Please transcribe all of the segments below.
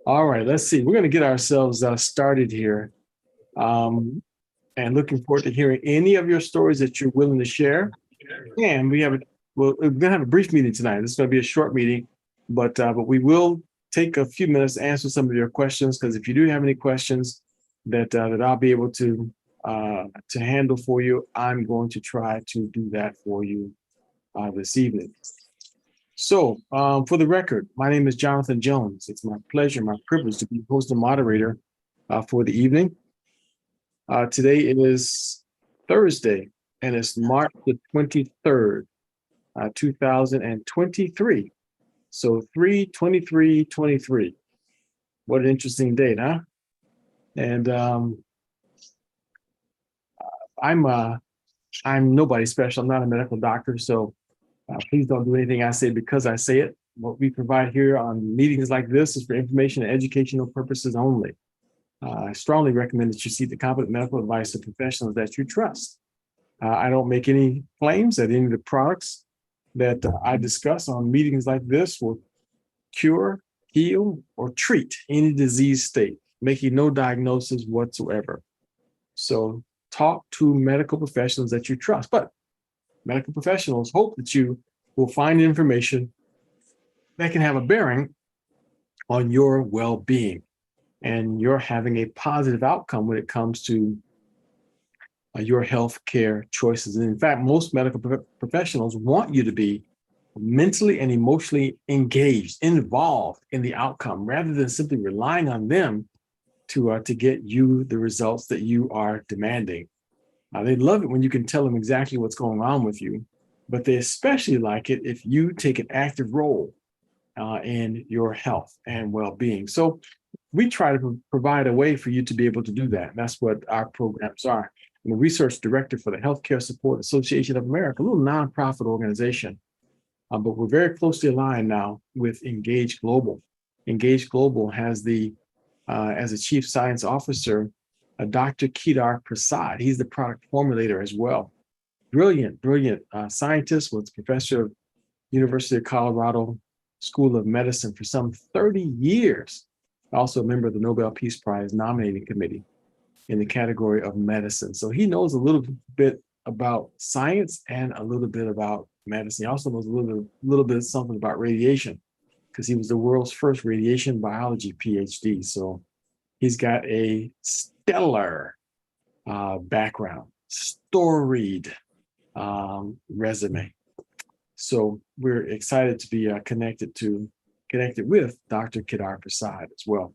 All right, let's see. We're going to get ourselves started here. Um, and looking forward to hearing any of your stories that you're willing to share. And we're going to have a brief meeting tonight. This is going to be a short meeting, but we will take a few minutes to answer some of your questions, because if you do have any questions that I'll be able to handle for you, I'm going to try to do that for you this evening. So, for the record, my name is Jonathan Jones. It's my pleasure, my privilege to be host and moderator for the evening. Today is Thursday, and it's March the 23rd, 2023. So 3/23/23. What an interesting date, huh? And I'm nobody special. I'm not a medical doctor, so please don't do anything I say because I say it. What we provide here on meetings like this is for information and educational purposes only. I strongly recommend that you seek the competent medical advice of professionals that you trust. I don't make any claims that any of the products that I discuss on meetings like this will cure, heal, or treat any disease state, making no diagnosis whatsoever. So talk to medical professionals that you trust. But medical professionals hope that you will find information that can have a bearing on your well-being and you're having a positive outcome when it comes to your health care choices. And in fact, most medical professionals want you to be mentally and emotionally engaged, involved in the outcome, rather than simply relying on them to get you the results that you are demanding. They love it when you can tell them exactly what's going on with you, but they especially like it if you take an active role in your health and well-being. So we try to provide a way for you to be able to do that. And that's what our programs are. I'm the research director for the Healthcare Support Association of America, a little nonprofit organization. But we're very closely aligned now with Engage Global. Engage Global has as a chief science officer, Dr. Kedar Prasad. He's the product formulator as well. Brilliant scientist, was professor of University of Colorado School of Medicine for some 30 years. Also a member of the Nobel Peace Prize nominating committee in the category of medicine. So he knows a little bit about science and a little bit about medicine. He also knows a little bit something about radiation, because he was the world's first radiation biology PhD. So he's got a stellar background, storied resume. So we're excited to be connected with Dr. Kedar Prasad as well.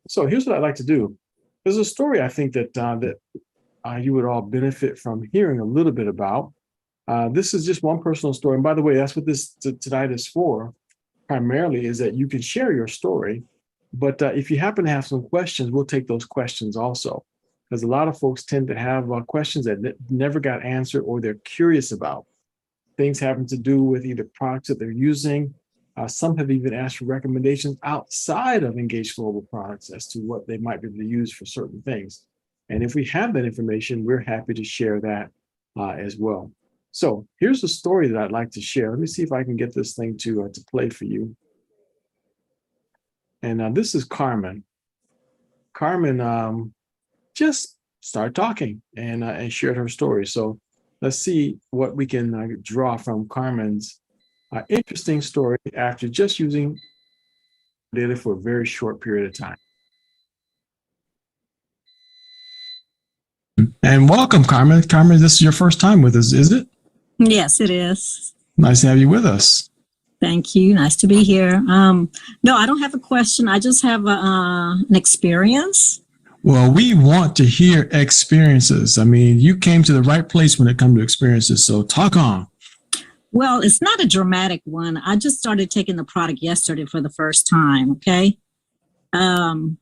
So here's what I'd like to do. There's a story I think that you would all benefit from hearing a little bit about. This is just one personal story. And by the way, that's what this tonight is for, primarily, is that you can share your story. But if you happen to have some questions, we'll take those questions also. Because a lot of folks tend to have questions that never got answered or they're curious about. Things having to do with either products that they're using. Some have even asked for recommendations outside of Engage Global products as to what they might be able to use for certain things. And if we have that information, we're happy to share that as well. So here's a story that I'd like to share. Let me see if I can get this thing to play for you. And this is Carmen. Carmen just started talking and shared her story. So let's see what we can draw from Carmen's interesting story after just using data for a very short period of time. And welcome, Carmen. Carmen, this is your first time with us, is it? Yes, it is. Nice to have you with us. Thank you. Nice to be here. No, I don't have a question. I just have an experience. Well, we want to hear experiences. I mean, you came to the right place when it comes to experiences. So talk on. Well, it's not a dramatic one. I just started taking the product yesterday for the first time. Okay. And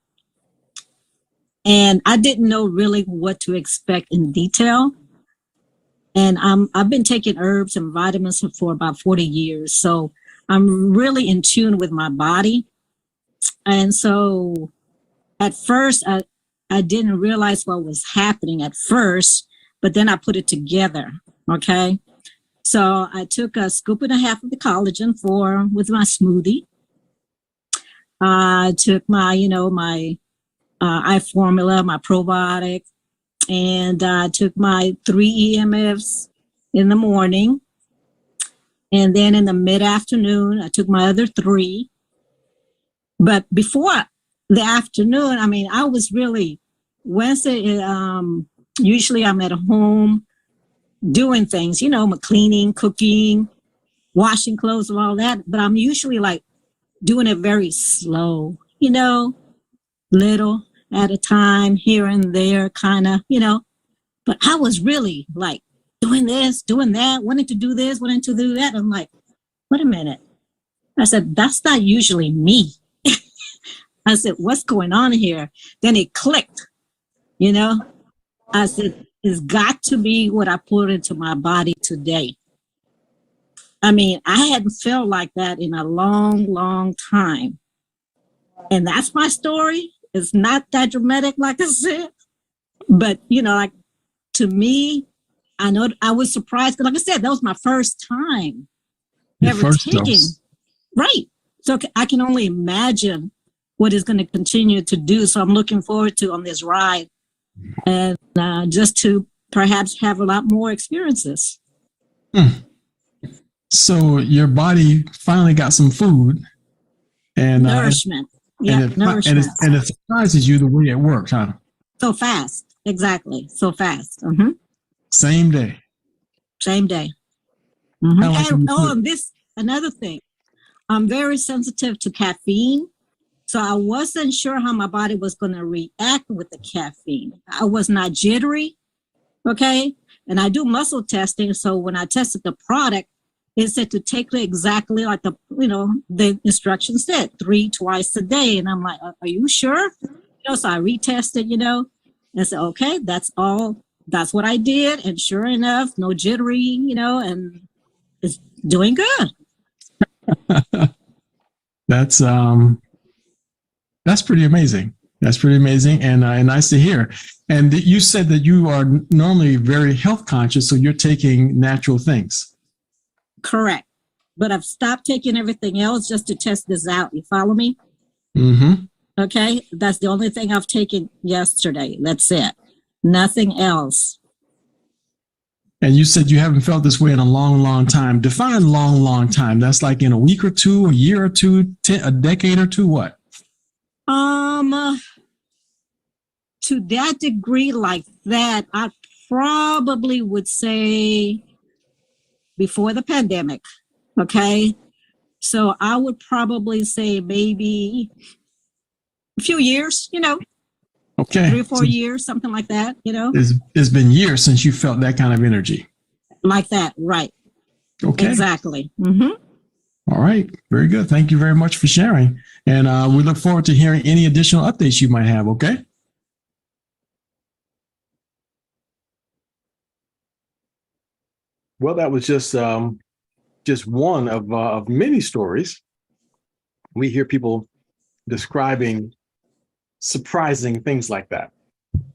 I didn't know really what to expect in detail. And I've been taking herbs and vitamins for about 40 years. So I'm really in tune with my body. And so at first, I didn't realize what was happening at first, but then I put it together. Okay. So I took a scoop and a half of the collagen with my smoothie. I took my, my eye formula, my probiotic, and I took my 3 EMFs in the morning. And then in the mid-afternoon, I took my other 3. But before the afternoon, I mean, I was really Wednesday. Usually I'm at home doing things, cleaning, cooking, washing clothes and all that. But I'm usually like doing it very slow, little at a time, here and there, kind of, But I was really like doing this, doing that, wanting to do this, wanting to do that. I'm like, wait a minute. I said, that's not usually me. I said, what's going on here? Then it clicked, you know? I said, it's got to be what I put into my body today. I mean, I hadn't felt like that in a long, long time. And that's my story. It's not that dramatic, like I said. But, like to me, I know I was surprised. Because like I said, that was my first time ever taking. Right. So I can only imagine what it's going to continue to do. So I'm looking forward to on this ride and just to perhaps have a lot more experiences. So your body finally got some food and nourishment. Nourishment. And it surprises you the way it works, huh? So fast. Exactly. So fast. Mm-hmm. Same day. Same day. Mm-hmm. And this another thing. I'm very sensitive to caffeine. So I wasn't sure how my body was going to react with the caffeine. I was not jittery. Okay. And I do muscle testing. So when I tested the product, it said to take it exactly like the instructions said, 3 twice a day. And I'm like, are you sure? So I retested, and said, okay, that's all. That's what I did. And sure enough, no jittery, and it's doing good. That's pretty amazing. That's pretty amazing and nice to hear. And you said that you are normally very health conscious, so you're taking natural things. Correct. But I've stopped taking everything else just to test this out. You follow me? Mm-hmm. Okay. That's the only thing I've taken yesterday. That's it. Nothing else. And you said you haven't felt this way in a long, long time. Define long, long time. That's like in a week or two, a year or two, a decade or two, what? To that degree like that, I probably would say before the pandemic. Okay. So I would probably say maybe a few years, Okay. 3 or 4 years, something like that, It's been years since you felt that kind of energy. Like that. Right. Okay. Exactly. Mm-hmm. All right. Very good. Thank you very much for sharing. And we look forward to hearing any additional updates you might have. Okay. Well, that was just one of many stories. We hear people describing surprising things like that,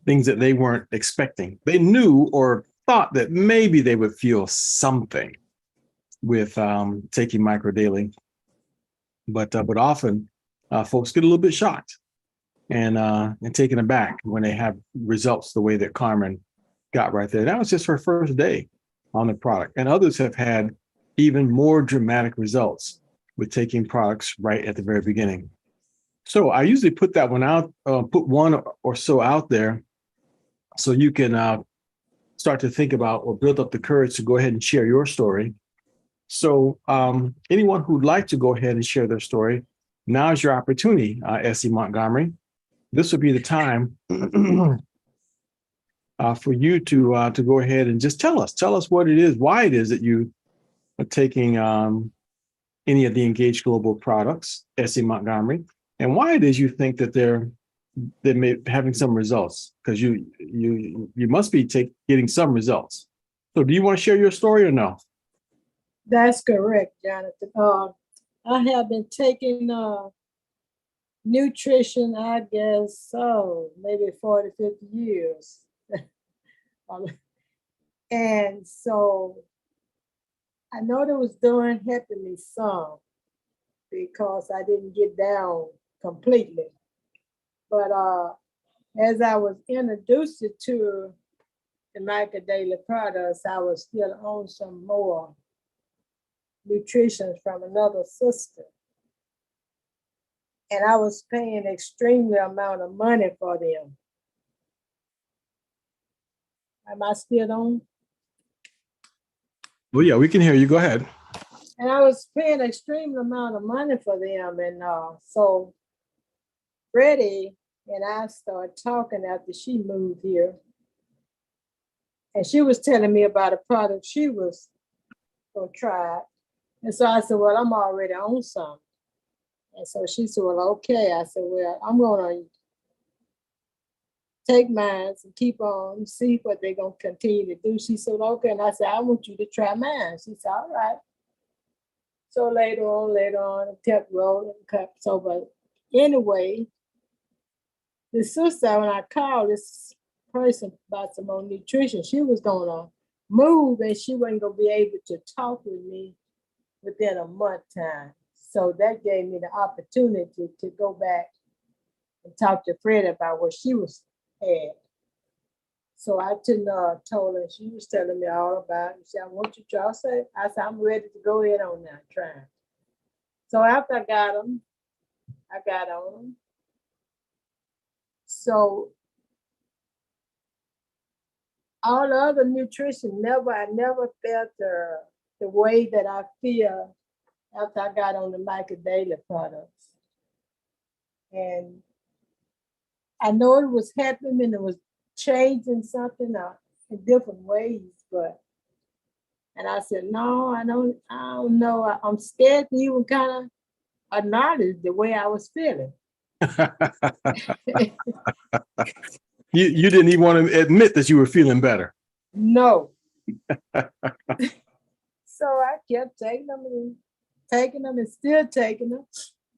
things that they weren't expecting. They knew or thought that maybe they would feel something with taking micro daily, but often folks get a little bit shocked and taken aback when they have results the way that Carmen got right there. That was just her first day on the product, and others have had even more dramatic results with taking products right at the very beginning. So I usually put that one out, put one or so out there so you can start to think about or build up the courage to go ahead and share your story. So anyone who'd like to go ahead and share their story, now is your opportunity, Essie Montgomery. This would be the time for you to go ahead and just tell us what it is, why it is that you are taking any of the Engage Global products, Essie Montgomery, and why it is you think that they're having some results, because you must be getting some results. So do you want to share your story or no? That's correct, Jonathan. I have been taking nutrition, I guess, maybe 40, 50 years. And so I know it was helping me some, because I didn't get down completely. But as I was introduced to the macadamia products, I was still on some more nutrition from another sister. And I was paying extremely amount of money for them. Am I still on? Well, yeah, we can hear you. Go ahead. And I was paying extreme amount of money for them. And so Freddie and I started talking after she moved here. And she was telling me about a product she was going to try. And so I said, well, I'm already on some. And so she said, well, okay. I said, well, I'm going to take mine and keep on, see what they're going to continue to do. She said, okay. And I said, I want you to try mine. She said, all right. So later on, it kept rolling, so, but anyway, the sister, when I called this person about some more nutrition, she was gonna move and she wasn't gonna be able to talk with me within a month time. So that gave me the opportunity to go back and talk to Fred about what she was had. So I told her, she was telling me all about it. She said, I want you to try. I said, I'm ready to go in on that trying. So after I got them, I got on them. So all the other nutrition, I never felt the way that I feel after I got on the macadamia products. And I know it was happening and it was changing something in different ways, and I said, no, I don't know. I'm scared to even kind of acknowledge the way I was feeling. You didn't even want to admit that you were feeling better. No. So I kept taking them and still taking them,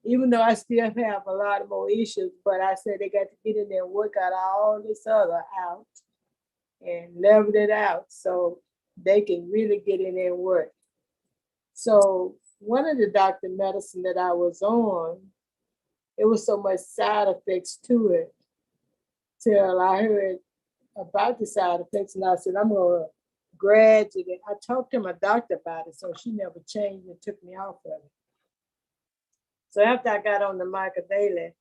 even though I still have a lot of more issues. But I said they got to get in there and work out all this other out and level it out so they can really get in there and work. So one of the doctor medicine that I was on, it was so much side effects to it till I heard about the side effects and I said, I'm going to gradually, I talked to my doctor about it, so she never changed and took me off of it. So after I got on the macadamia,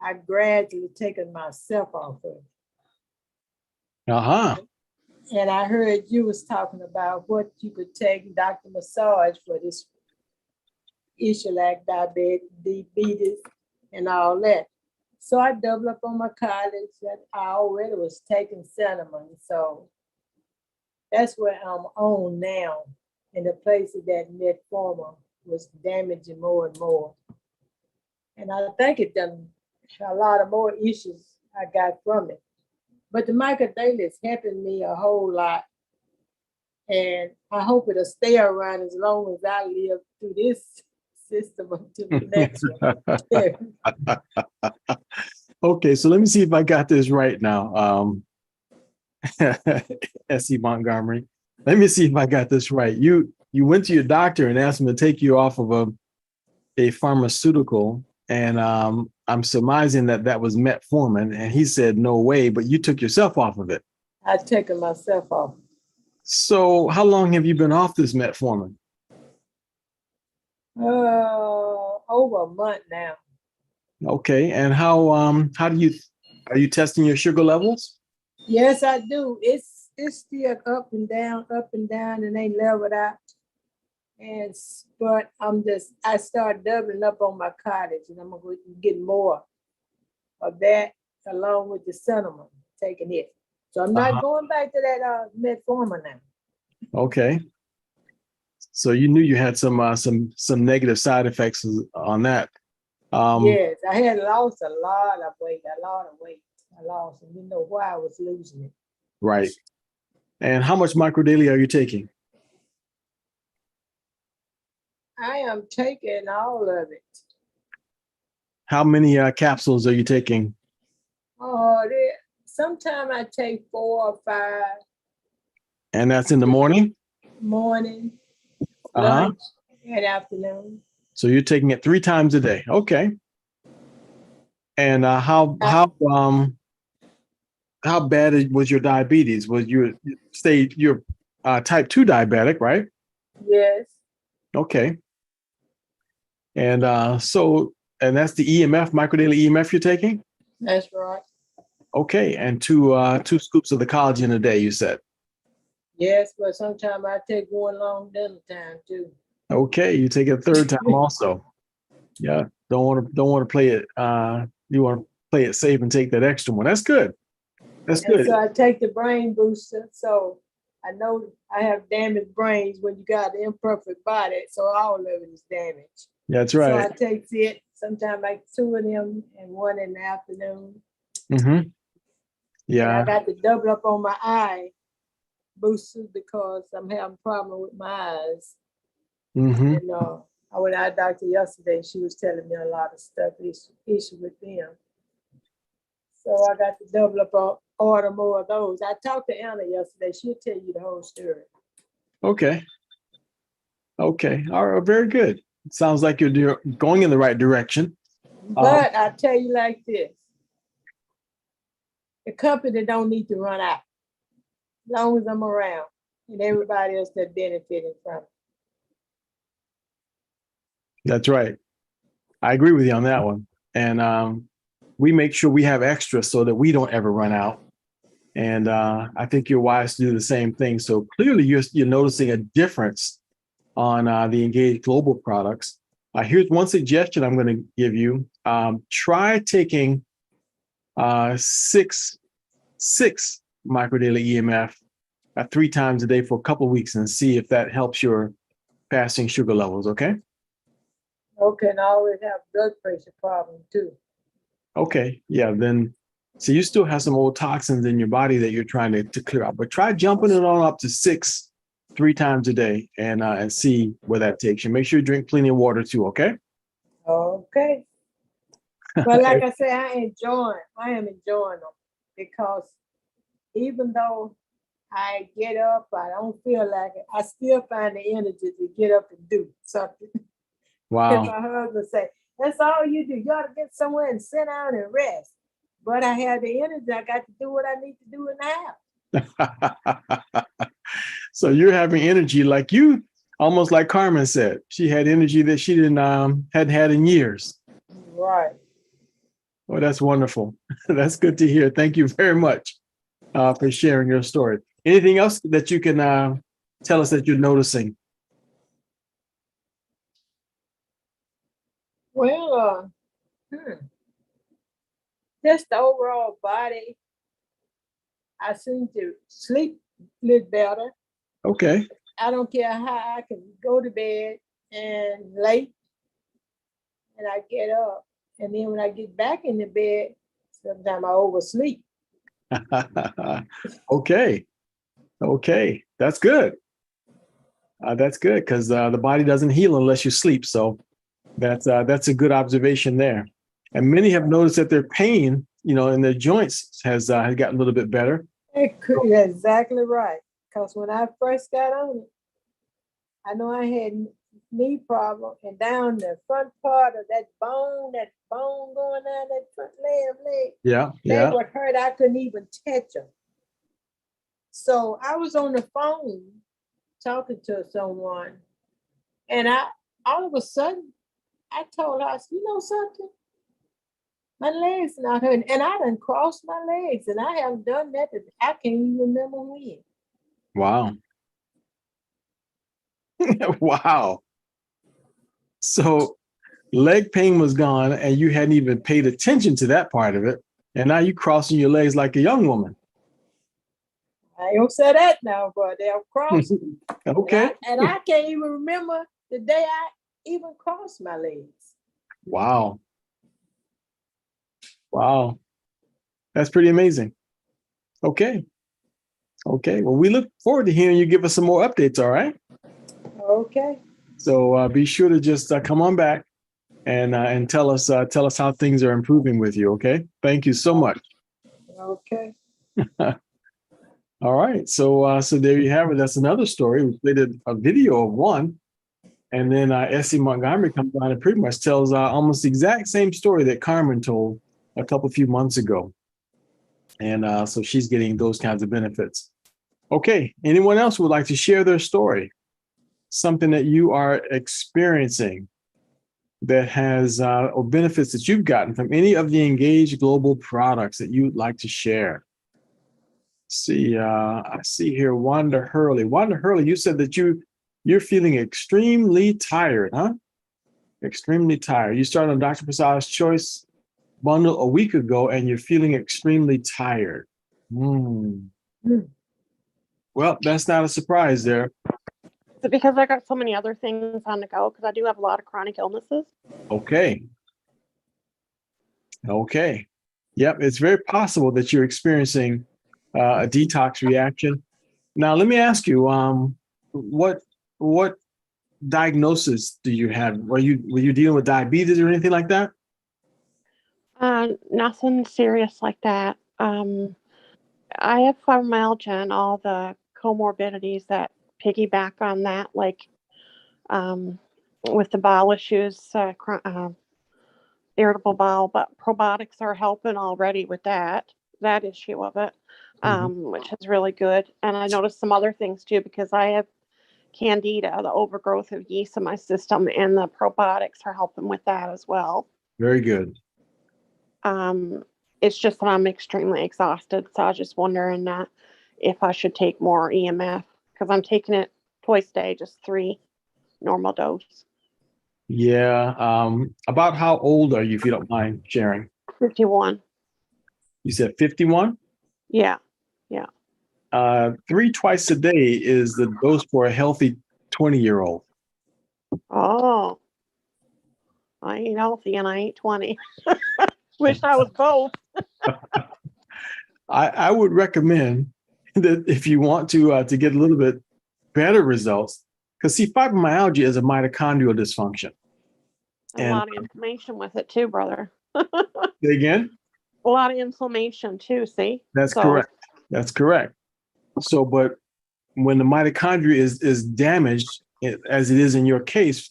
I gradually taken myself off of it. Uh-huh. And I heard you was talking about what you could take Dr. Massage for this issue like diabetes and all that. So I doubled up on my college that I already was taking cinnamon. So that's where I'm on now in the places that metformin was damaging more and more. And I think it done a lot of more issues I got from it. But the macadamia is helping me a whole lot. And I hope it'll stay around as long as I live through this system until the next one. Okay, so let me see if I got this right now. Essie Montgomery. Let me see if I got this right. You went to your doctor and asked him to take you off of a pharmaceutical, and I'm surmising that was metformin, and he said no way, but you took yourself off of it. I've taken myself off. So how long have you been off this metformin? Over a month now. Okay, and how are you testing your sugar levels? Yes, I do. It's still up and down, and they leveled out. But I start doubling up on my cottage, and I'm gonna get more of that along with the cinnamon, taking it. So I'm not going back to that metformin now. Okay. So you knew you had some negative side effects on that. Yes, I had lost a lot of weight. I lost, and you know why I was losing it. Right. And how much microdaily are you taking? I am taking all of it. How many capsules are you taking? Sometimes I take 4 or 5. And that's in the morning? Morning, lunch, and afternoon. So you're taking it 3 times a day. Okay. And how bad was your diabetes? Was you're type 2 diabetic, right? Yes, Okay. And and that's the EMF, microdaily EMF you're taking? that's right. Okay. And two scoops of the collagen a day, you said. Yes, but sometimes I take one long dinner time too. Okay, you take it a third time also. Yeah. Don't want to play it. You want to play it safe and take that extra one. That's good. That's And good. so I take the brain booster. So I know I have damaged brains when you got an imperfect body. So all of it is damaged. That's So right. I take it sometimes like 2 of them and 1 in the afternoon. Mm-hmm. And Yeah. I got to double up on my eye boosters because I'm having a problem with my eyes. Mm-hmm. And I went to the doctor yesterday. She was telling me a lot of stuff, issue with them. So I got to double up on order more of those. I talked to Anna yesterday. She'll tell you the whole story. Okay. Okay. All right. Very good. Sounds like you're going in the right direction. But I tell you like this, the company don't need to run out as long as I'm around and everybody else that benefiting from it. That's right. I agree with you on that one. And we make sure we have extra so that we don't ever run out. And I think you're wise to do the same thing. So clearly you're noticing a difference on the Engage Global products. Here's one suggestion I'm going to give you. Try taking six microdaily EMF 3 times a day for a couple of weeks and see if that helps your fasting sugar levels. Okay. Okay, and I always have blood pressure problem too. Okay. Yeah. Then, so you still have some old toxins in your body that you're trying to clear out, but try jumping it on up to 6, 3 times a day and see where that takes you. Make sure you drink plenty of water too. Okay. Okay. But like I say, I am enjoying them because even though I get up, I don't feel like it, I still find the energy to get up and do something. Wow. My husband say, that's all you do. You ought to get somewhere and sit down and rest. But I have the energy. I got to do what I need to do in the house. So you're having energy like you, almost like Carmen said. She had energy that she hadn't had in years. Right. Oh, that's wonderful. That's good to hear. Thank you very much for sharing your story. Anything else that you can tell us that you're noticing? Well, just the overall body. I seem to sleep a little better. Okay. I don't care how I can go to bed and late and I get up. And then when I get back in the bed, sometimes I oversleep. Okay. Okay. That's good. That's good because the body doesn't heal unless you sleep. So that's a good observation there. And many have noticed that their pain, in their joints has gotten a little bit better. You're exactly right. Because when I first got on it, I know I had knee problem and down the front part of that bone going down that front leg. Yeah. They would hurt. I couldn't even touch them. So I was on the phone talking to someone, and all of a sudden I told her, you know something? My legs not hurting, and I done crossed my legs, and I haven't done that. I can't even remember when. Wow. Wow. So leg pain was gone and you hadn't even paid attention to that part of it. And now you crossing your legs like a young woman. I don't say that now, but they'll cross. Okay. And I can't even remember the day I even crossed my legs. Wow. Wow. That's pretty amazing. Okay. Okay. Well, we look forward to hearing you give us some more updates. All right. Okay. So be sure to just come on back and tell us how things are improving with you. Okay. Thank you so much. Okay. All right. So there you have it. That's another story. We played a video of one. And then Essie Montgomery comes on and pretty much tells almost the exact same story that Carmen told a few months ago. And so she's getting those kinds of benefits. Okay. Anyone else would like to share their story? Something that you are experiencing that has or benefits that you've gotten from any of the Engage Global products that you would like to share. I see here Wanda Hurley. Wanda Hurley, you said that you're feeling extremely tired, huh? Extremely tired. You started on Dr. Prasad's Choice bundle a week ago, and you're feeling extremely tired. Well, that's not a surprise there. Is it because I got so many other things on the go? Because I do have a lot of chronic illnesses. Okay. Yep, it's very possible that you're experiencing a detox reaction. Now, let me ask you, what diagnosis do you have? Were you dealing with diabetes or anything like that? Nothing serious like that. I have fibromyalgia and all the comorbidities that piggyback on that, like with the bowel issues, irritable bowel, but probiotics are helping already with that issue of it, which is really good. And I noticed some other things too, because I have candida, the overgrowth of yeast in my system, and the probiotics are helping with that as well. Very good. It's just that I'm extremely exhausted. So I was just wondering if I should take more EMF, because I'm taking it twice a day, just 3 normal dose. Yeah. About how old are you, if you don't mind sharing? 51. You said 51? Yeah. 3 twice a day is the dose for a healthy 20-year-old. Oh, I ain't healthy and I ain't 20. Wish I was both. I would recommend that if you want to get a little bit better results, because see, fibromyalgia is a mitochondrial dysfunction. A lot of inflammation with it too, brother. Say again? A lot of inflammation too, see? That's correct. That's correct. So, but when the mitochondria is damaged, as it is in your case,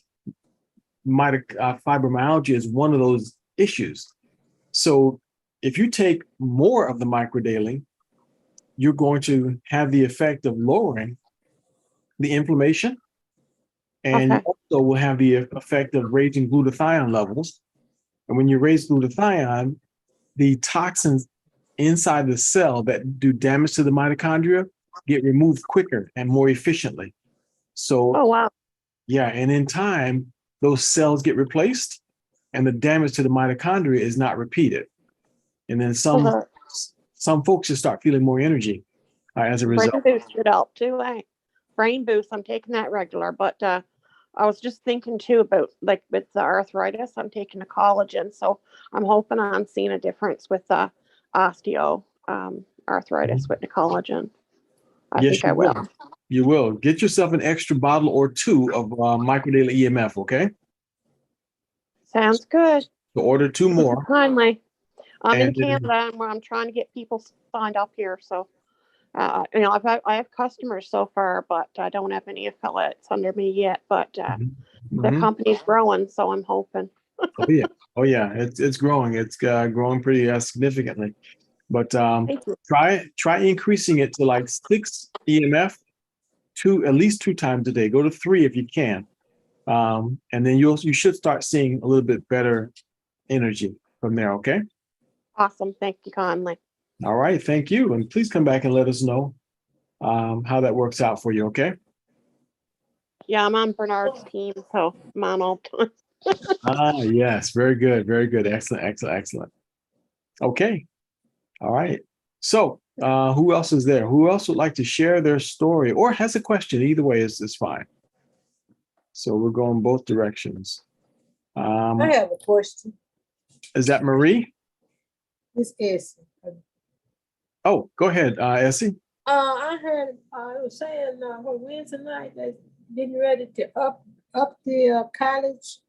fibromyalgia is one of those issues. So if you take more of the microdaily, you're going to have the effect of lowering the inflammation, and you also will have the effect of raising glutathione levels. And when you raise glutathione, the toxins inside the cell that do damage to the mitochondria get removed quicker and more efficiently. So, oh, wow. Yeah, and in time, those cells get replaced and the damage to the mitochondria is not repeated. And then some folks just start feeling more energy as a result. Brain boost should help too. Brain boost, I'm taking that regular, but I was just thinking too about, like, with the arthritis, I'm taking a collagen, so I'm hoping I'm seeing a difference with the osteo arthritis with the collagen. I think I will. You will. Get yourself an extra bottle or 2 of microdaily EMF, okay? Sounds good. So order 2 more. Kindly. I'm in Canada, and I'm trying to get people signed up here, so I have customers so far, but I don't have any affiliates under me yet. But the company's growing, so I'm hoping. Oh yeah, it's growing. It's growing pretty significantly. But try increasing it to like 6 EMF, at least 2 times a day. Go to 3 if you can, and then you should start seeing a little bit better energy from there. Okay. Awesome. Thank you kindly. All right. Thank you. And please come back and let us know how that works out for you. Okay. Yeah, I'm on Bernard's team, so I'm on all the time. Yes. Very good. Very good. Excellent. Okay. All right. So who else is there? Who else would like to share their story or has a question? Either way is fine. So we're going both directions. I have a question. Is that Marie? It's Essie. Oh, go ahead, Essie. I heard I was saying for Wednesday night they're getting ready to up the college.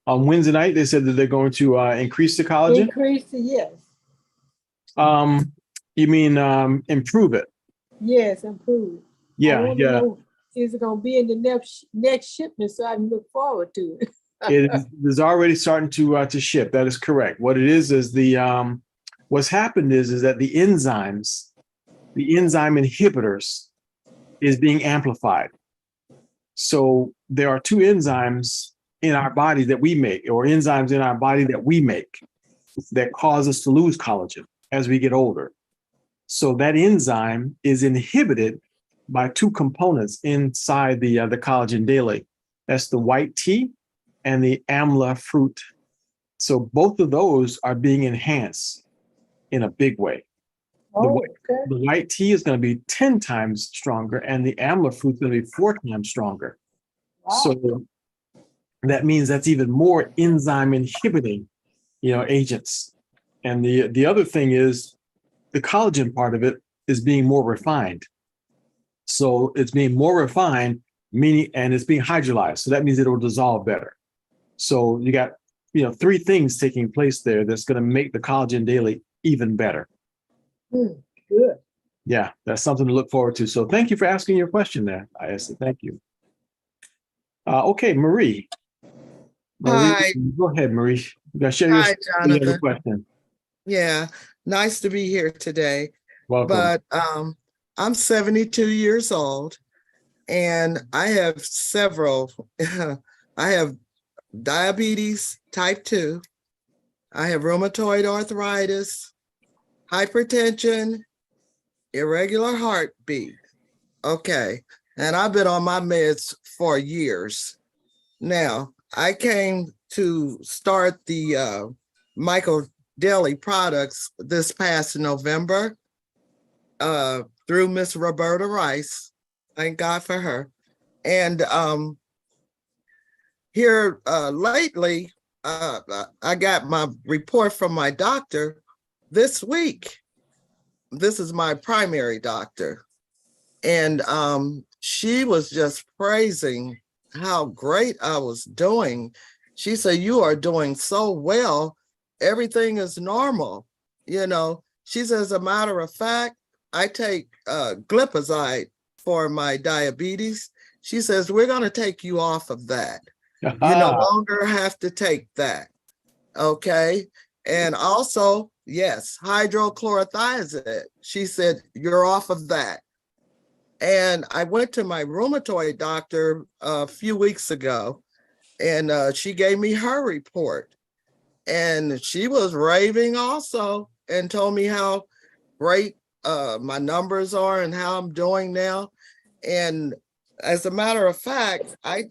On Wednesday night, they said that they're going to increase the collagen. Increase the, yes. You mean improve it? Yes, improve. Yeah. Is it gonna be in the next shipment so I can look forward to it? It is already starting to ship. That is correct. What it is the what's happened is that the enzyme inhibitors is being amplified. So there are two enzymes in our body that we make, or enzymes in our body that we make, that cause us to lose collagen as we get older. So that enzyme is inhibited by two components inside the collagen daily. That's the white tea and the amla fruit. So both of those are being enhanced in a big way. Oh, okay. The white tea is going to be 10 times stronger, and the amla fruit is going to be 4 times stronger. Wow. So that means that's even more enzyme inhibiting, agents. And the other thing is the collagen part of it is being more refined. So it's being more refined, meaning, and it's being hydrolyzed. So that means it will dissolve better. So you got, 3 things taking place there that's going to make the collagen daily even better. Good. Yeah, that's something to look forward to. So thank you for asking your question there, Essie. Thank you. Okay, Marie. Hi. Go ahead, Marie. You got to share Hi, your Jonathan. question. Yeah, nice to be here today. Welcome. But I'm 72 years old, and I have several. I have diabetes type 2. I have rheumatoid arthritis, hypertension, irregular heartbeat. Okay, and I've been on my meds for years. Now, I came to start the Michael Daily products this past November through Miss Roberta Rice. Thank God for her. And here lately, I got my report from my doctor this week. This is my primary doctor. And she was just praising how great I was doing. She said, "You are doing so well. Everything is normal." She says, as a matter of fact, I take glipizide for my diabetes. She says, "We're going to take you off of that. You no longer have to take that." Okay. And also, yes, hydrochlorothiazide. She said, "You're off of that." And I went to my rheumatoid doctor a few weeks ago, and she gave me her report. And she was raving also and told me how great my numbers are and how I'm doing now. And as a matter of fact, I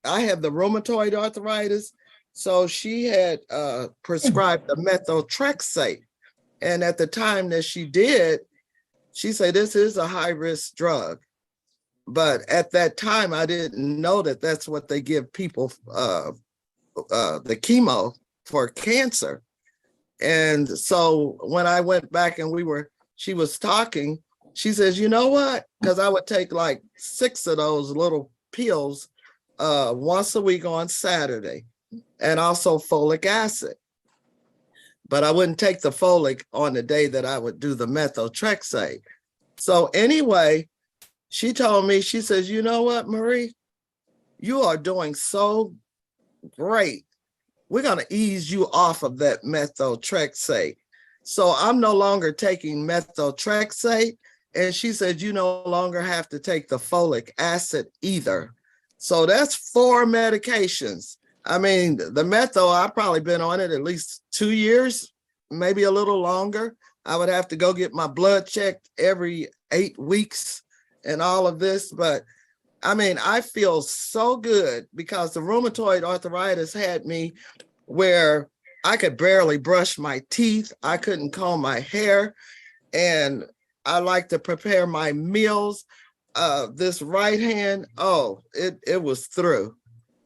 have the rheumatoid arthritis. So she had prescribed the methotrexate. And at the time that she did, she said, "This is a high-risk drug." But at that time, I didn't know that that's what they give people, the chemo for cancer. And so when I went back and she was talking, she says, "You know what?" Because I would take like 6 of those little pills once a week on Saturday, and also folic acid. But I wouldn't take the folic on the day that I would do the methotrexate. So anyway, she told me, she says, "You know what, Marie? You are doing so great. We're going to ease you off of that methotrexate." So I'm no longer taking methotrexate. And she said, "You no longer have to take the folic acid either." So that's 4 medications. I mean, the metho, I've probably been on it at least 2 years, maybe a little longer. I would have to go get my blood checked every 8 weeks and all of this. But I mean, I feel so good because the rheumatoid arthritis had me where I could barely brush my teeth. I couldn't comb my hair. And I like to prepare my meals. This right hand, it was through.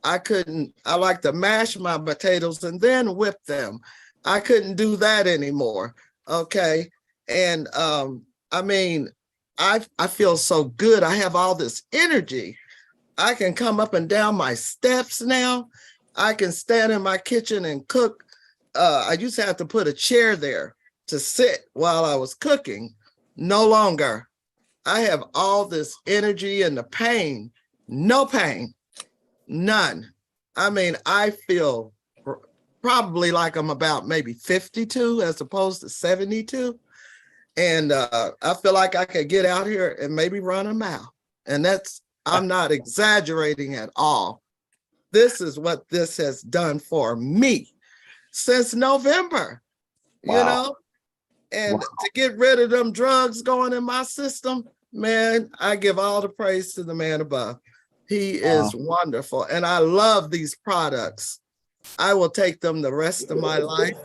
I like to mash my potatoes and then whip them. I couldn't do that anymore. Okay. And I mean, I feel so good. I have all this energy. I can come up and down my steps now. I can stand in my kitchen and cook. I used to have to put a chair there to sit while I was cooking. No longer. I have all this energy and the pain. No pain. None. I mean, I feel probably like I'm about maybe 52 as opposed to 72. And I feel like I could get out here and maybe run a mile. And I'm not exaggerating at all. This is what this has done for me since November, Wow. you know? And to get rid of them drugs going in my system, man, I give all the praise to the man above. He is wonderful. And I love these products. I will take them the rest of my life.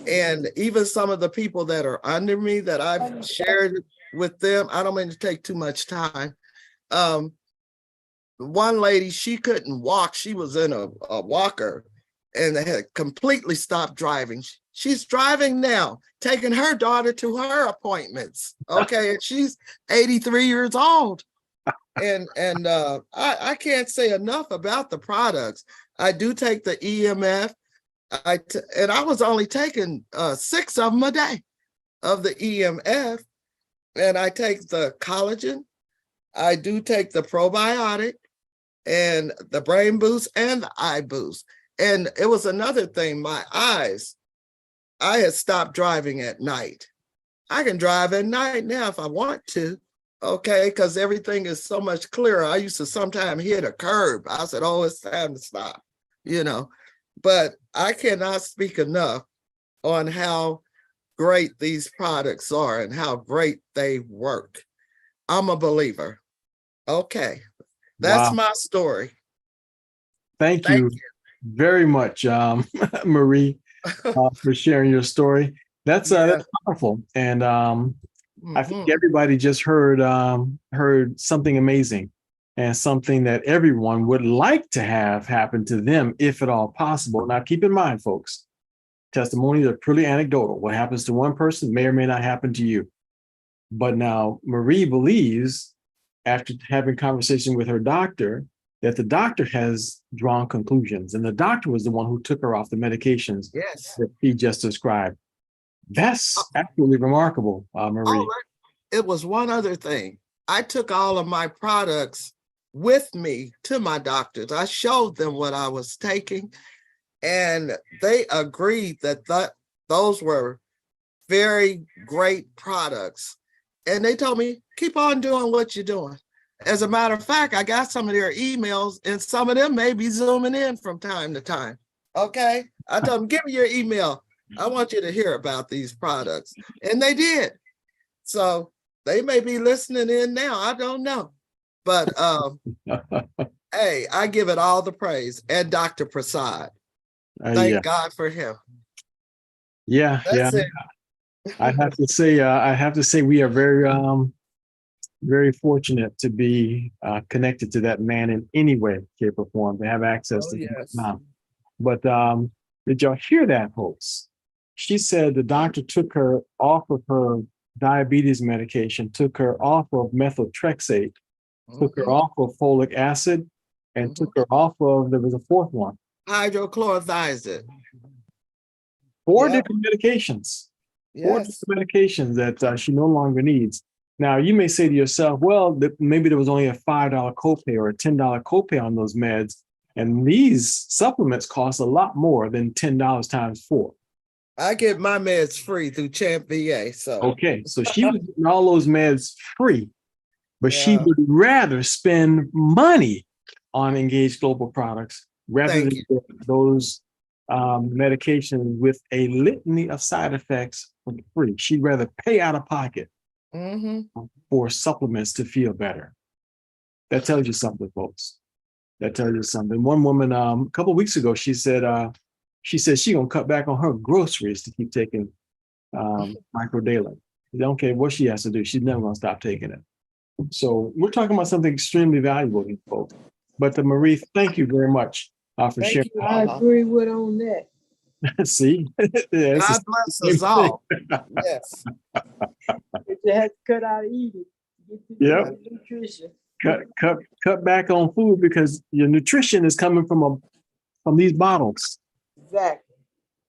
And even some of the people that are under me that I've shared with them, I don't mean to take too much time. One lady, she couldn't walk. She was in a walker and they had completely stopped driving. She's driving now, taking her daughter to her appointments. Okay, and she's 83 years old. And I can't say enough about the products. I do take the EMF. And I was only taking 6 of them a day of the EMF. And I take the collagen. I do take the probiotic and the brain boost and the eye boost. And it was another thing, my eyes, I had stopped driving at night. I can drive at night now if I want to, okay, because everything is so much clearer. I used to sometimes hit a curb. I said, oh, it's time to stop, you know. But I cannot speak enough on how great these products are and how great they work. I'm a believer. Okay, that's my story. Thank you very much, Marie, for sharing your story. That's powerful. And I think everybody just heard something amazing and something that everyone would like to have happen to them if at all possible. Now, keep in mind, folks, testimonies are purely anecdotal. What happens to one person may or may not happen to you. But now Marie believes, after having conversation with her doctor, that the doctor has drawn conclusions, and the doctor was the one who took her off the medications that he just described. That's absolutely remarkable, Marie. It was one other thing. I took all of my products with me to my doctors. I showed them what I was taking, and they agreed that those were very great products. And they told me, keep on doing what you're doing. As a matter of fact, I got some of their emails, and some of them may be zooming in from time to time. Okay. I told them, give me your email. I want you to hear about these products. And they did. So they may be listening in now. I don't know. But hey, I give it all the praise. And Dr. Prasad. Thank God for him. That's it. I have to say we are very fortunate to be connected to that man in any way, shape, or form, to have access to him now. But did y'all hear that, folks? She said the doctor took her off of her diabetes medication, took her off of methotrexate, took her off of folic acid, and took her off of, there was a fourth one. Hydrochlorothiazide. 4 different medications. 4 different medications that she no longer needs. Now, you may say to yourself, well, maybe there was only a $5 copay or a $10 copay on those meds. And these supplements cost a lot more than $10 times 4. I get my meds free through Champ VA. So okay, so she was getting all those meds free, but she would rather spend money on Engage Global products rather than get those medications with a litany of side effects for free. She'd rather pay out of pocket for supplements to feel better. That tells you something, folks. That tells you something. One woman, a couple of weeks ago, she said she's gonna cut back on her groceries to keep taking microdalen. She don't care what she has to do. She's never gonna stop taking it. So we're talking about something extremely valuable, folks. But Marie, thank you very much for sharing. I agree with on that. See, God bless us all. Yes. You have to cut out eating. Get the nutrition. Cut back on food because your nutrition is coming from these bottles. Exactly.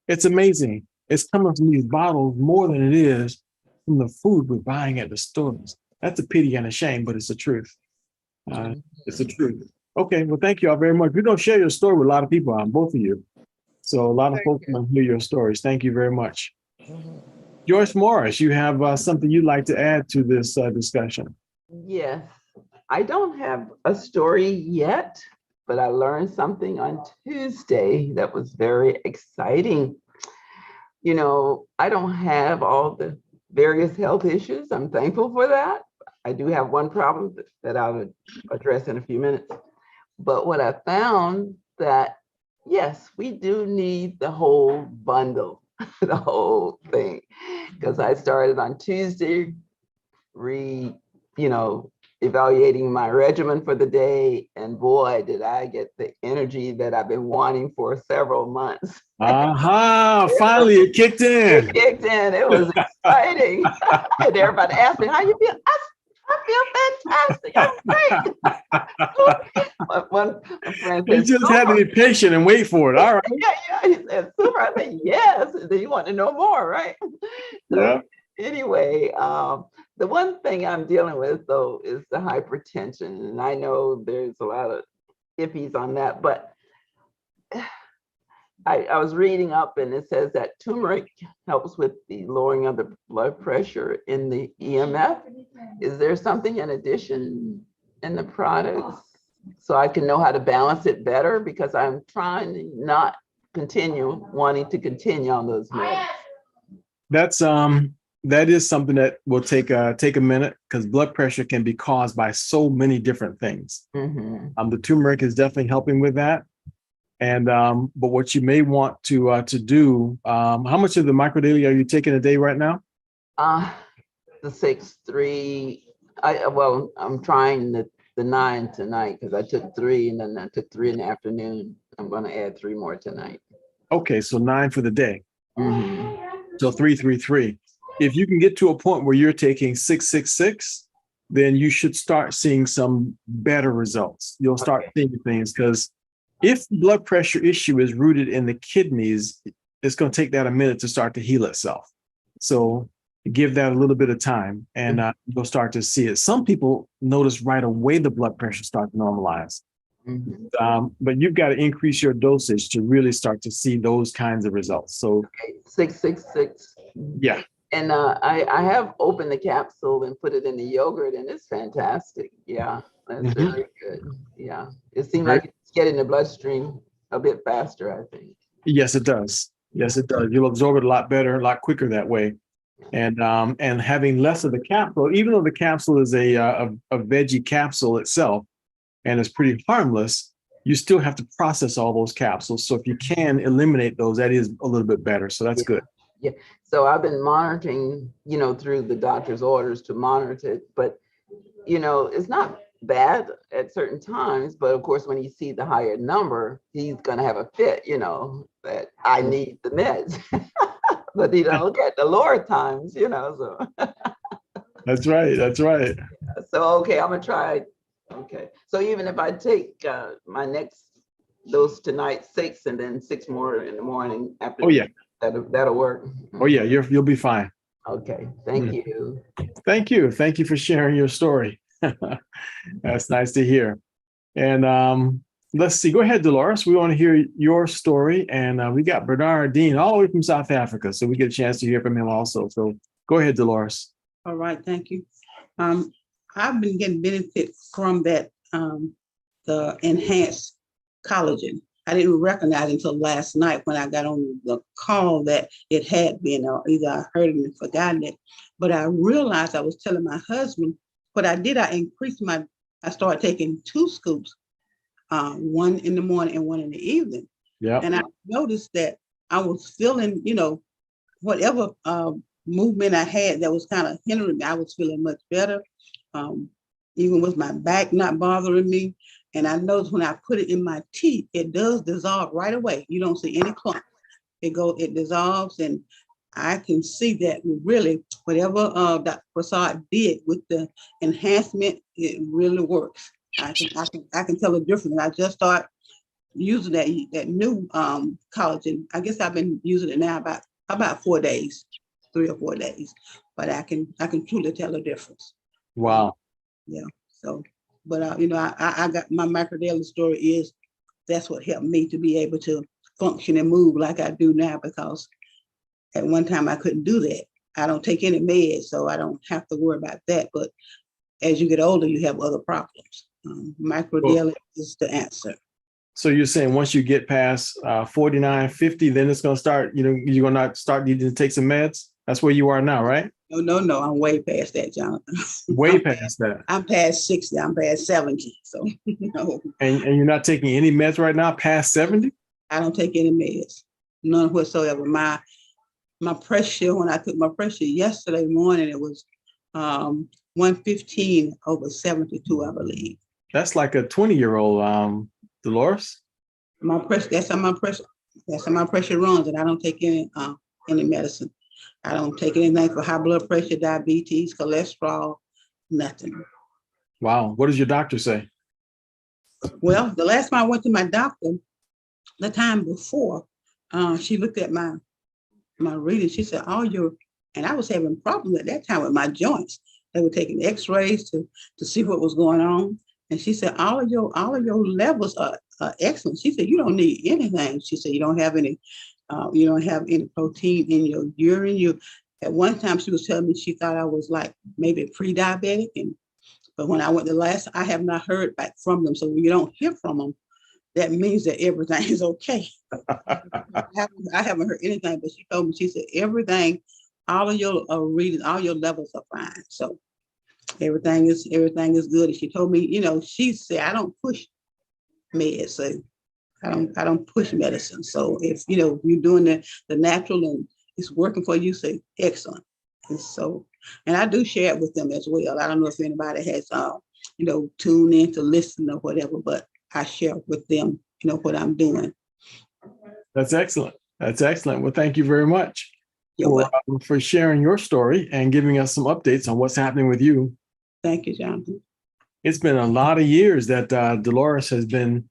It's amazing. It's coming from these bottles more than it is from the food we're buying at the stores. That's a pity and a shame, but it's the truth. It's the truth. Okay, well, thank you all very much. We're going to share your story with a lot of people, both of you. So a lot of Thank folks you. want to hear your stories. Thank you very much. Mhm. Joyce Morris, you have something you'd like to add to this discussion. Yes, I don't have a story yet, but I learned something on Tuesday that was very exciting. You know, I don't have all the various health issues. I'm thankful for that. I do have one problem that I'll address in a few minutes. But what I found that, yes, we do need the whole bundle, the whole thing. Because I started on Tuesday, evaluating my regimen for the day. And boy, did I get the energy that I've been wanting for several months. Aha, finally it kicked in. It kicked in. It was exciting. And everybody asked me, how you feel? I feel fantastic. I'm great. One friend You said, just had to be patient and wait for it. All right. yeah. He said, super. I said, yes. And then you want to know more, right? So anyway, the one thing I'm dealing with though is the hypertension. And I know there's a lot of iffies on that, but I was reading up and it says that turmeric helps with the lowering of the blood pressure in the EMF. Is there something in addition in the products so I can know how to balance it better? Because I'm trying to not wanting to continue on those meds. That is something that will take a minute because blood pressure can be caused by so many different things. Mm-hmm. The turmeric is definitely helping with that. And but what you may want to do, how much of the microdaily are you taking a day right now? The 6-3. I'm trying the 9 tonight because I took 3 and then I took 3 in the afternoon. I'm going to add 3 more tonight. Okay, so 9 for the day. Mm-hmm. So 3-3-3. If you can get to a point where you're taking 6-6-6, then you should start seeing some better results. You'll start seeing things because if the blood pressure issue is rooted in the kidneys, it's going to take that a minute to start to heal itself. So give that a little bit of time and you'll start to see it. Some people notice right away the blood pressure start to normalize. Mm-hmm. But you've got to increase your dosage to really start to see those kinds of results. So 6-6-6. Yeah. And I have opened the capsule and put it in the yogurt and it's fantastic. Yeah, that's very good. Yeah, it seems like it's getting the bloodstream a bit faster, I think. Yes, it does. Yes, it does. You'll absorb it a lot better, a lot quicker that way. And having less of the capsule, even though the capsule is a veggie capsule itself and it's pretty harmless, you still have to process all those capsules. So if you can eliminate those, that is a little bit better. So that's good. Yeah. So I've been monitoring, through the doctor's orders to monitor it, but, it's not bad at certain times. But of course, when he sees the higher number, he's going to have a fit, that I need the meds. But he don't look at the lower times, so. That's right. That's right. So, okay, I'm going to try. Okay. So even if I take my next dose tonight, 6, and then 6 more in the morning after. Oh, yeah. That'll work. Oh, yeah. You'll be fine. Okay. Thank you. Thank you. Thank you for sharing your story. That's nice to hear. And let's see. Go ahead, Dolores. We want to hear your story. And we got Bernard Dean all the way from South Africa. So we get a chance to hear from him also. So go ahead, Dolores. All right. Thank you. I've been getting benefit from that, the enhanced collagen. I didn't recognize until last night when I got on the call that it had been, or either I heard it and forgotten it. But I realized I was telling my husband, what I did, I started taking 2 scoops, one in the morning and one in the evening. Yeah. And I noticed that I was feeling, whatever movement I had that was kind of hindering me, I was feeling much better. Even with my back not bothering me. And I noticed when I put it in my tea, it does dissolve right away. You don't see any clump. It dissolves, and I can see that really whatever Dr. Prasad did with the enhancement, it really works. I can tell the difference. I just started using that new collagen. I guess I've been using it now about 4 days, 3 or 4 days, but I can truly tell the difference. Wow. Yeah. So But you know, I got my microdaily story is that's what helped me to be able to function and move like I do now, because at one time I couldn't do that. I don't take any meds, so I don't have to worry about that. But as you get older, you have other problems. Microdaily is the answer. So you're saying once you get past 49, 50, then it's going to start, you're going to start needing to take some meds? That's where you are now, right? No, I'm way past that, Jonathan. Way past that. I'm past 60, I'm past 70. So no, And you're not taking any meds right now past 70? I don't take any meds, none whatsoever. My pressure, when I took my pressure yesterday morning, it was 115/72, I believe. That's like a 20-year-old, Dolores. My pressure, that's how my pressure runs, and I don't take any medicine. I don't take anything for high blood pressure, diabetes, cholesterol, nothing. Wow. What does your doctor say? Well, the last time I went to my doctor, the time before, she looked at my reading. She said, and I was having problems at that time with my joints. They were taking x-rays to see what was going on. And she said, all of your levels are excellent. She said, you don't need anything. She said, you don't have any protein in your urine. At one time she was telling me she thought I was like maybe pre-diabetic. But when I went I have not heard back from them. So when you don't hear from them, that means that everything is okay. I haven't heard anything, but she told me, she said, everything, all of your readings, all your levels are fine. So everything is good. And she told me, she said, I don't push meds. So I don't push medicine. So if, you're doing the natural and it's working for you, say excellent. And I do share it with them as well. I don't know if anybody has, tuned in to listen or whatever, but I share with them, what I'm doing. That's excellent. That's excellent. Well, thank you very much for sharing your story and giving us some updates on what's happening with you. Thank you, Jonathan. It's been a lot of years that Dolores has been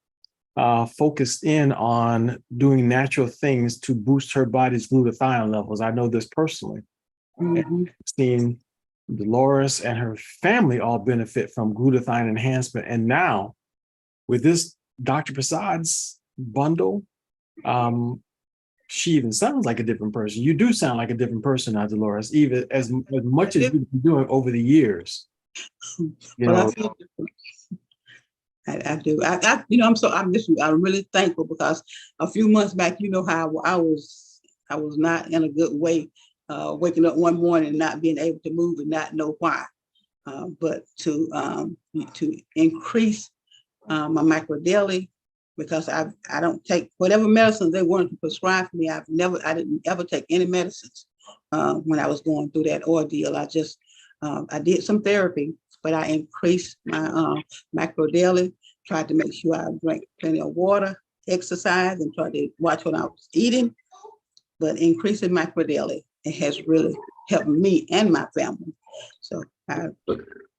focused in on doing natural things to boost her body's glutathione levels. I know this personally. Mm-hmm. I've seen Dolores and her family all benefit from glutathione enhancement. And now with this Dr. Prasad's bundle, she even sounds like a different person. You do sound like a different person now, Dolores, even as much as you've been doing over the years. I feel different. I do. I'm really thankful, because a few months back, how I was not in a good way, waking up one morning and not being able to move and not know why. But to increase my microdaily, because I don't take whatever medicine they wanted to prescribe for me. I didn't ever take any medicines when I was going through that ordeal. I just I did some therapy, but I increased my microdaily, tried to make sure I drank plenty of water, exercise, and tried to watch what I was eating. But increasing microdaily, it has really helped me and my family. So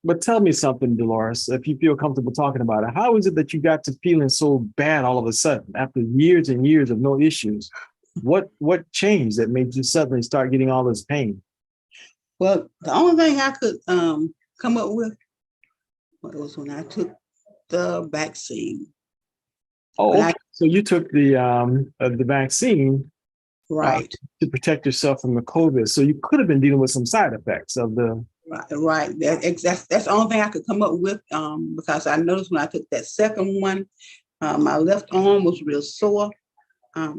But tell me something, Dolores, if you feel comfortable talking about it. How is it that you got to feeling so bad all of a sudden after years and years of no issues? What changed that made you suddenly start getting all this pain? Well, the only thing I could come up with was when I took the vaccine. Oh, okay. So you took the vaccine, right, to protect yourself from the COVID. So you could have been dealing with some side effects of the. Right. That's the only thing I could come up with, because I noticed when I took that second one, my left arm was real sore. But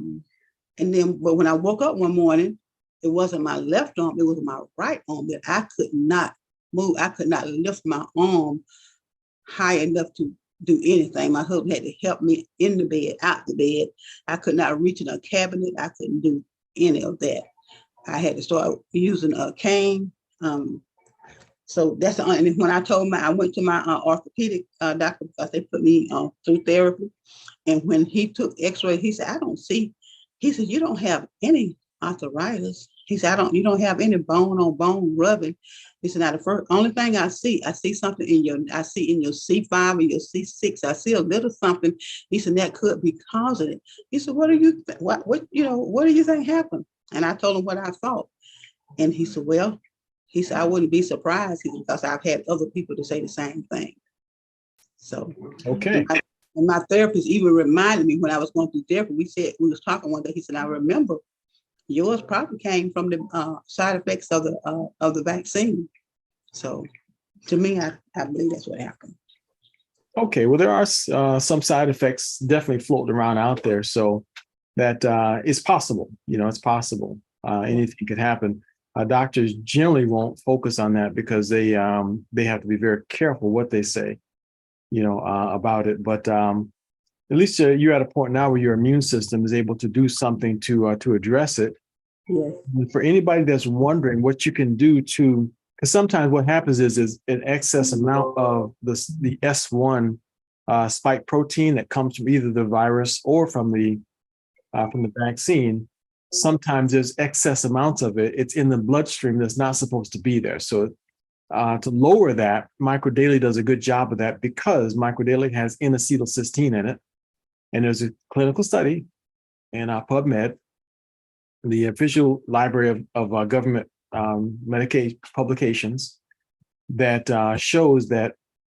when I woke up one morning, it wasn't my left arm, it was my right arm that I could not move. I could not lift my arm high enough to do anything. My husband had to help me in the bed, out the bed. I could not reach in a cabinet. I couldn't do any of that. I had to start using a cane. So that's the only, and when I went to my orthopedic doctor, because they put me through therapy. And when he took x-ray, he said, he said, you don't have any arthritis. He said, you don't have any bone on bone rubbing. He said, now the only thing I see something in your C5 or your C6. I see a little something. He said, that could be causing it. He said, what do you think happened? And I told him what I thought. And he said, I wouldn't be surprised, because I've had other people to say the same thing. So, Okay. and my therapist even reminded me when I was going through therapy, we was talking one day, he said, I remember yours probably came from the side effects of the vaccine. So to me, I believe that's what happened. Okay. Well, there are some side effects definitely floating around out there. So that it's possible, it's possible. Anything could happen. Doctors generally won't focus on that because they have to be very careful what they say, about it. But at least you're at a point now where your immune system is able to do something to address it. Yes. And for anybody that's wondering what you can do because sometimes what happens is an excess amount of the S1 spike protein that comes from either the virus or from the vaccine. Sometimes there's excess amounts of it. It's in the bloodstream that's not supposed to be there. So to lower that, microdaily does a good job of that because microdaily has N-acetylcysteine in it. And there's a clinical study in PubMed, the official library of government medication publications, that shows that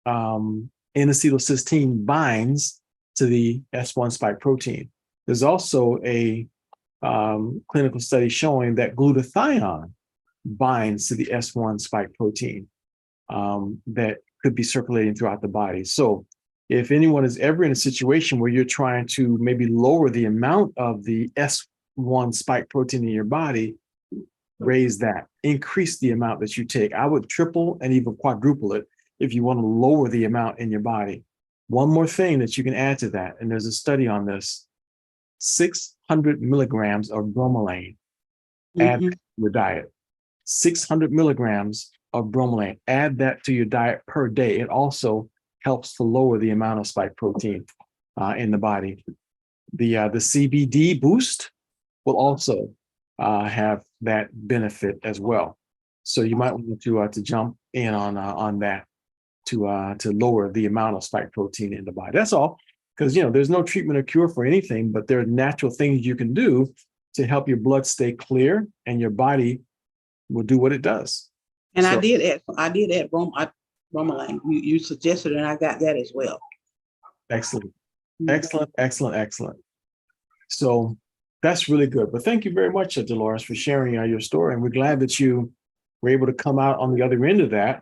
N-acetylcysteine binds to the S1 spike protein. There's also a clinical study showing that glutathione binds to the S1 spike protein that could be circulating throughout the body. So if anyone is ever in a situation where you're trying to maybe lower the amount of the S1 spike protein in your body, raise that, increase the amount that you take. I would triple and even quadruple it if you want to lower the amount in your body. One more thing that you can add to that, and there's a study on this, 600 milligrams of bromelain, add to your diet. 600 milligrams of bromelain, add that to your diet per day. It also helps to lower the amount of spike protein in the body. The CBD boost will also have that benefit as well. So you might want to jump in on that to lower the amount of spike protein in the body. That's all, because there's no treatment or cure for anything, but there are natural things you can do to help your blood stay clear, and your body will do what it does. And so, I did add bromelain. You suggested, and I got that as well. Excellent, excellent, excellent, excellent. So that's really good. But thank you very much, Dolores, for sharing your story. And we're glad that you were able to come out on the other end of that.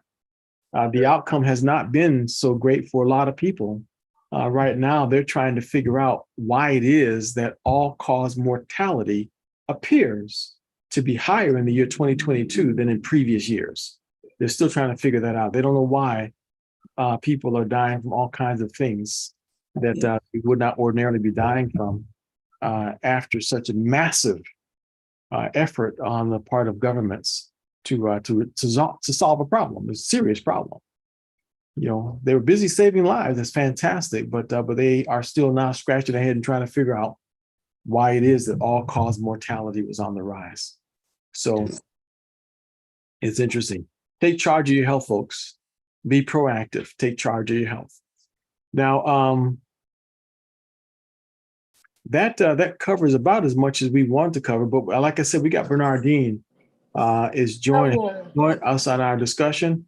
The outcome has not been so great for a lot of people. Right now, they're trying to figure out why it is that all-cause mortality appears to be higher in the year 2022 than in previous years. They're still trying to figure that out. They don't know why people are dying from all kinds of things that we would not ordinarily be dying from after such a massive effort on the part of governments to solve a problem, a serious problem. They were busy saving lives. That's fantastic, but they are still now scratching their head and trying to figure out why it is that all-cause mortality was on the rise. So it's interesting. Take charge of your health, folks. Be proactive. Take charge of your health. Now, that covers about as much as we want to cover. But like I said, we got Bernardine is joining us on our discussion,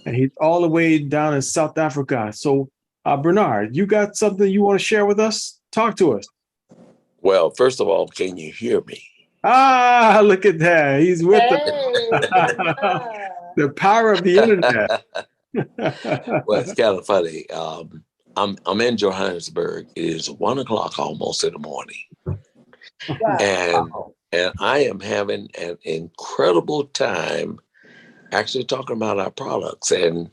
and he's all the way down in South Africa. So, Bernard, you got something you want to share with us? Talk to us. Well, first of all, can you hear me? Ah, look at that. He's with the power of the internet. Well, it's kind of funny. I'm in Johannesburg. It is 1:00 almost in the morning. Wow. And I am having an incredible time actually talking about our products. And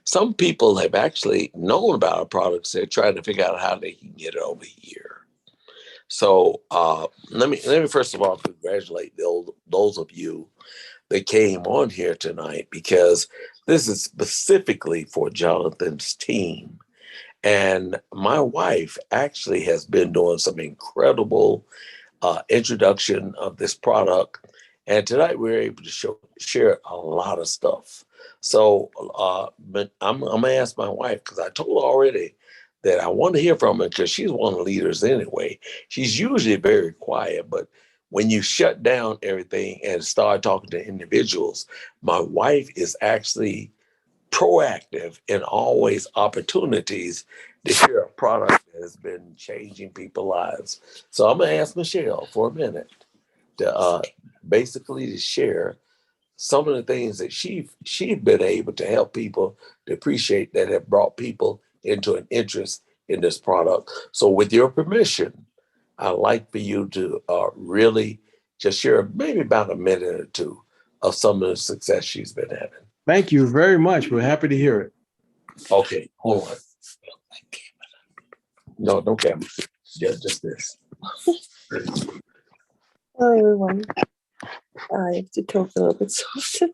some people have actually known about our products. They're trying to figure out how they can get it over here. So let me first of all congratulate those of you that came on here tonight, because this is specifically for Jonathan's team. And my wife actually has been doing some incredible introduction of this product. And tonight we were able to share a lot of stuff. So but I'm going to ask my wife, because I told her already that I want to hear from her, because she's one of the leaders anyway. She's usually very quiet, but when you shut down everything and start talking to individuals, my wife is actually proactive and always opportunities to share a product that has been changing people's lives. So I'm gonna ask Michelle for a minute to basically to share some of the things that she's been able to help people to appreciate that have brought people into an interest in this product. So with your permission, I'd like for you to really just share maybe about a minute or two of some of the success she's been having. Thank you very much. We're happy to hear it. Okay, hold on. No, no camera. Just this. Hello, everyone. I have to talk a little bit softer.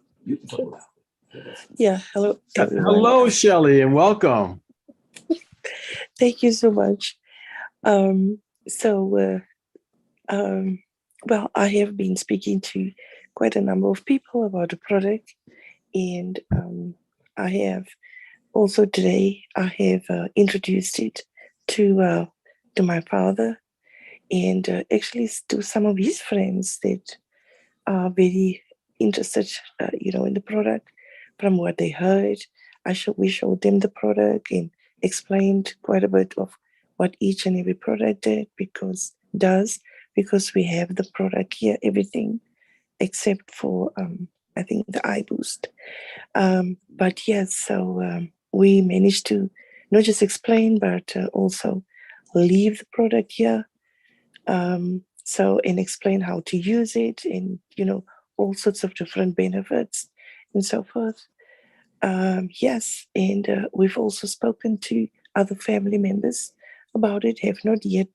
Yeah, hello, everyone. Hello, Shelley, and welcome. Thank you so much. Well, I have been speaking to quite a number of people about the product, and I have also today I have introduced it to my father, and actually to some of his friends that are very interested, in the product. From what they heard, we showed them the product and explained quite a bit of what each and every product because we have the product here, everything except for I think the eye boost. But yes, so we managed to not just explain but also leave the product here. And explain how to use it and all sorts of different benefits and so forth. Yes, and we've also spoken to other family members about it, have not yet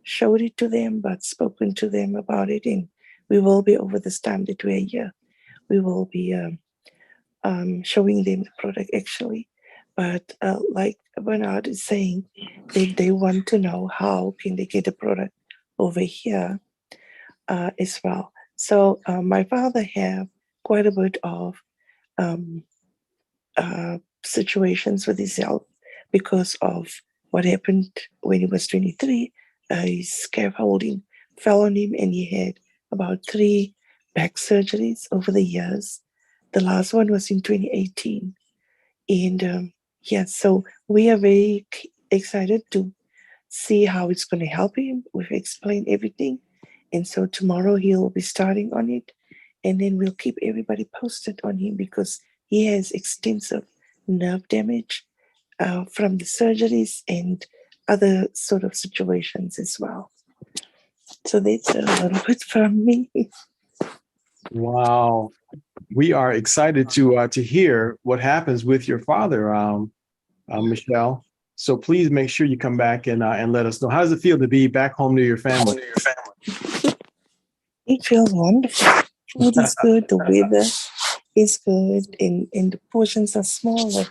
showed it to them, but spoken to them about it, and we will be, over this time that we're here, we will be showing them the product actually. But like Bernard is saying, they want to know how can they get the product over here as well. So my father have quite a bit of situations with his health because of what happened when he was 23. His scaffolding fell on him and he had about 3 back surgeries over the years. The last one was in 2018. And so we are very excited to see how it's going to help him. We've explained everything. And so tomorrow he'll be starting on it. And then we'll keep everybody posted on him because he has extensive nerve damage from the surgeries and other sort of situations as well. So that's a little bit from me. Wow. We are excited to hear what happens with your father, Michelle. So please make sure you come back and let us know. How does it feel to be back home to your family? It feels wonderful. Food is good, the weather is good, and the portions are smaller.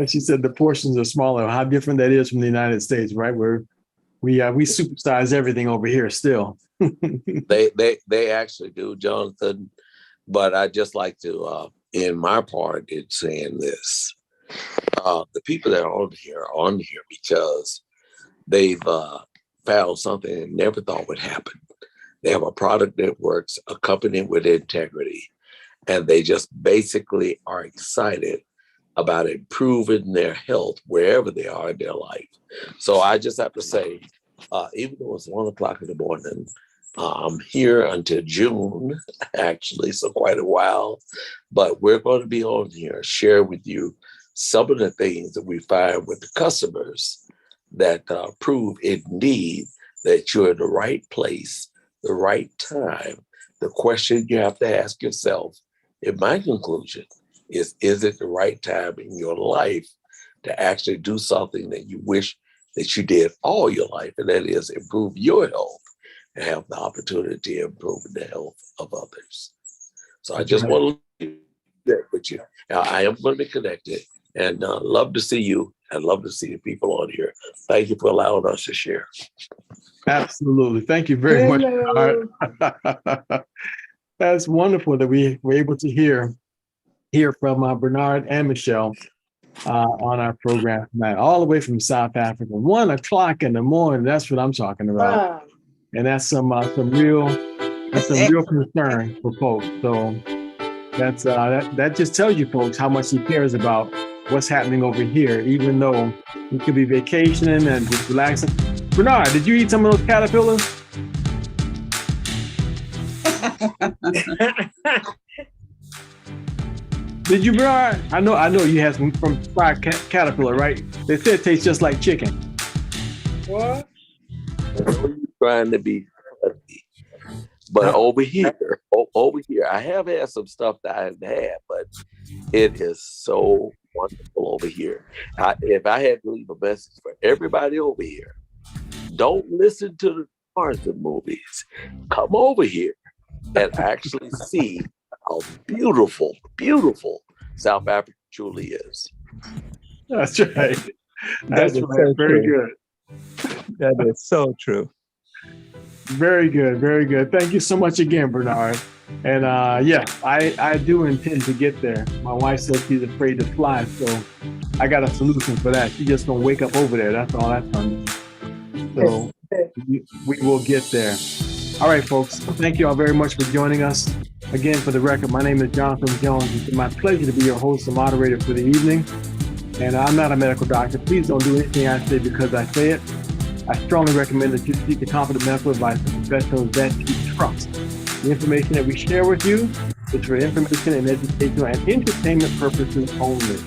She said the portions are smaller. How different that is from the United States, right? Where we supersize everything over here still. They actually do, Jonathan. But I just like to, in my part, it's saying this: the people that are on here because they've found something they never thought would happen. They have a product that works, accompanied with integrity, and they just basically are excited about improving their health wherever they are in their life. So I just have to say, even though it's 1 o'clock in the morning, I'm here until June, actually, so quite a while. But we're going to be on here, share with you some of the things that we find with the customers that prove indeed that you're in the right place, the right time. The question you have to ask yourself, in my conclusion, is it the right time in your life to actually do something that you wish that you did all your life, and that is improve your health and have the opportunity to improve the health of others. So I just want to leave that with you. Now, I am going to be connected and love to see you and love to see the people on here. Thank you for allowing us to share. Absolutely. Thank you very much. That's wonderful that we were able to hear from Bernard and Michelle on our program tonight, all the way from South Africa. 1 o'clock in the morning. That's what I'm talking about. Wow. And that's some real concern for folks. So That just tells you folks how much he cares about what's happening over here, even though he could be vacationing and just relaxing. Bernard, did you eat some of those caterpillars? Did you, Bernard? I know you had some from fried caterpillar, right? They said it tastes just like chicken. What? I know you're trying to be funny, but over here, I have had some stuff that I haven't had, but it is so wonderful over here. If I had to leave a message for everybody over here, don't listen to the Tarzan movies. Come over here and actually see how beautiful, beautiful South Africa truly is. That's right. That's is right. so Very true. good. That is so true. Very good. Very good. Thank you so much again, Bernard. And yeah, I do intend to get there. My wife says she's afraid to fly, so I got a solution for that. She's just gonna wake up over there. That's all that's gonna do. So we will get there. All right, folks. Thank you all very much for joining us. Again, for the record, my name is Jonathan Jones. It's my pleasure to be your host and moderator for the evening. And I'm not a medical doctor. Please don't do anything I say because I say it. I strongly recommend that you seek the competent medical advice from professionals that you trust. The information that we share with you is for information and educational and entertainment purposes only.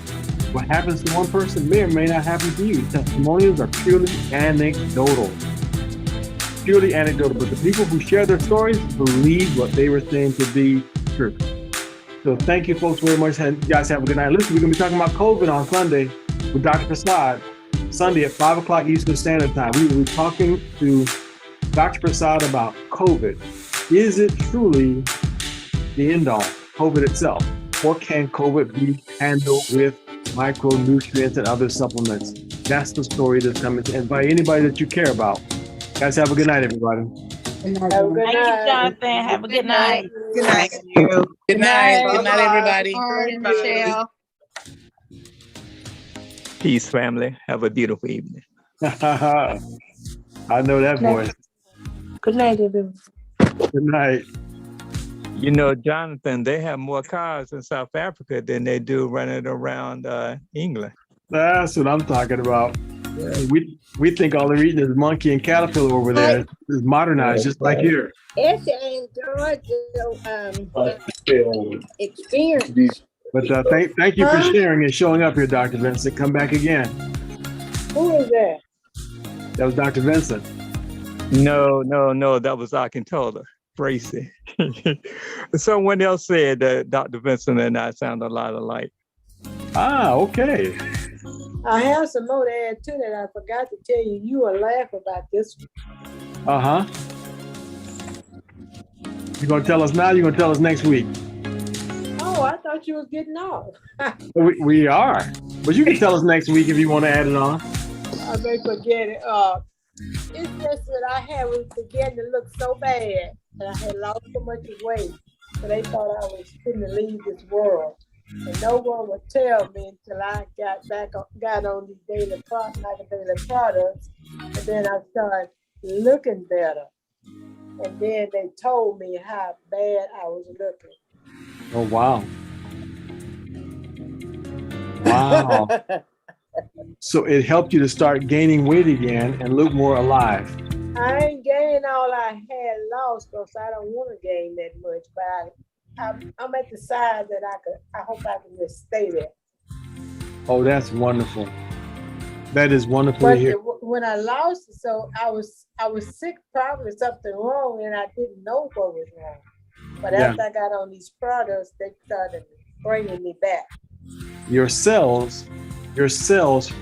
What happens to one person may or may not happen to you. Testimonials are purely anecdotal. Purely anecdotal, but the people who share their stories believe what they were saying to be true. So thank you folks very much, and you guys have a good night. Listen, we're gonna be talking about COVID on Sunday with Dr. Prasad, Sunday at 5 o'clock Eastern Standard Time. We will be talking to Dr. Prasad about COVID. Is it truly the end all, COVID itself? Or can COVID be handled with micronutrients and other supplements? That's the story that's coming to, and by anybody that you care about. Guys, have a good night, everybody. Have a good Thank you, night. Jonathan. Have a good night. Good night. Good night. Good night, everybody. Bye. Michelle. Peace, family. Have a beautiful evening. I know that voice. Good night, everyone. Good night. You know, Jonathan, they have more cars in South Africa than they do running around England. That's what I'm talking about. We think all they're eating is monkey and caterpillar over there. It's modernized, just like here. Essie enjoyed the experience. But thank you for sharing and showing up here, Dr. Vincent. Come back again. Who is that? That was Dr. Vincent. No, that was Akintola, Tracy. Someone else said that Dr. Vincent and I sound a lot alike. Ah, okay. I have some more to add to that. I forgot to tell you. You will laugh about this one. Uh-huh. You gonna tell us now? You gonna tell us next week? Oh, I thought you was getting off. We are, but you can tell us next week if you want to add it on. I may forget it. It's just that I was beginning to look so bad, and I had lost so much weight, so they thought I was going to leave this world. And no one would tell me until I got on these daily products, and then I started looking better. And then they told me how bad I was looking. Oh, wow. Wow. So it helped you to start gaining weight again and look more alive. I ain't gained all I had lost, because I don't want to gain that much, but I'm at the size that I hope I can just stay there. Oh, that's wonderful. That is wonderful But to hear. when I lost it, so I was sick, probably something wrong, and I didn't know what was wrong. But after I got on these products, they started bringing me back. Your cells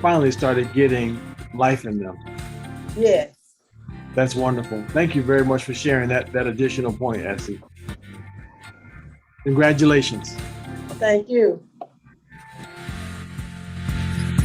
finally started getting life in them. Yes. That's wonderful. Thank you very much for sharing that additional point, Essie. Congratulations. Thank you.